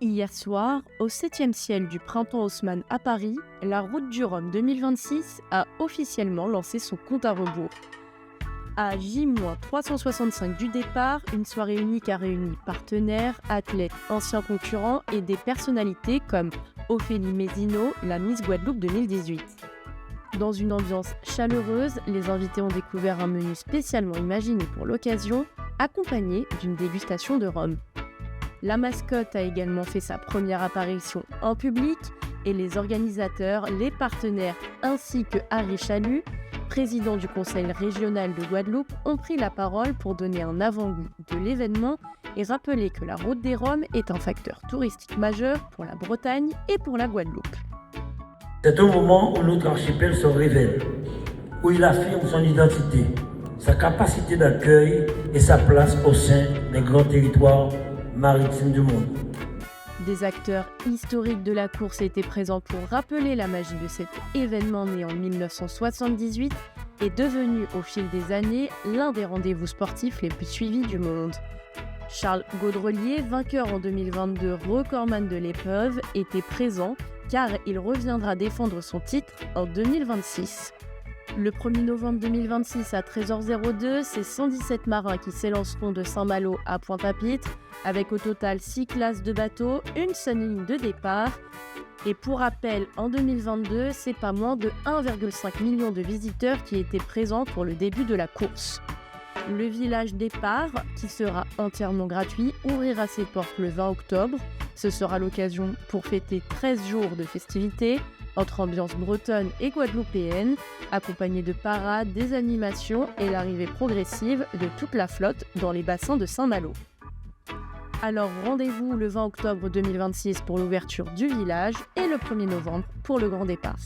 Hier soir, au 7e ciel du printemps haussmann à Paris, la route du Rhum 2026 a officiellement lancé son compte à rebours. À J-365 du départ, une soirée unique a réuni partenaires, athlètes, anciens concurrents et des personnalités comme Ophélie Mézino, la Miss Guadeloupe 2018. Dans une ambiance chaleureuse, les invités ont découvert un menu spécialement imaginé pour l'occasion, accompagné d'une dégustation de rhum. La mascotte a également fait sa première apparition en public et les organisateurs, les partenaires ainsi que Harry Chalut, président du conseil régional de Guadeloupe, ont pris la parole pour donner un avant-goût de l'événement et rappeler que la route des Rhums est un facteur touristique majeur pour la Bretagne et pour la Guadeloupe. C'est un moment où notre archipel se révèle, où il affirme son identité, sa capacité d'accueil et sa place au sein des grands territoires maritimes du monde. Des acteurs historiques de la course étaient présents pour rappeler la magie de cet événement né en 1978 et devenu au fil des années l'un des rendez-vous sportifs les plus suivis du monde. Charles Gaudrelier, vainqueur en 2022, recordman de l'épreuve, était présent car il reviendra défendre son titre en 2026. Le 1er novembre 2026 à 13h02, c'est 117 marins qui s'élanceront de Saint-Malo à Pointe-à-Pitre, avec au total 6 classes de bateaux, une seule ligne de départ. Et pour rappel, en 2022, c'est pas moins de 1,5 million de visiteurs qui étaient présents pour le début de la course. Le village départ, qui sera entièrement gratuit, ouvrira ses portes le 20 octobre. Ce sera l'occasion pour fêter 13 jours de festivités, entre ambiance bretonne et guadeloupéenne, accompagnée de parades, des animations et l'arrivée progressive de toute la flotte dans les bassins de Saint-Malo. Alors rendez-vous le 20 octobre 2026 pour l'ouverture du village et le 1er novembre pour le grand départ.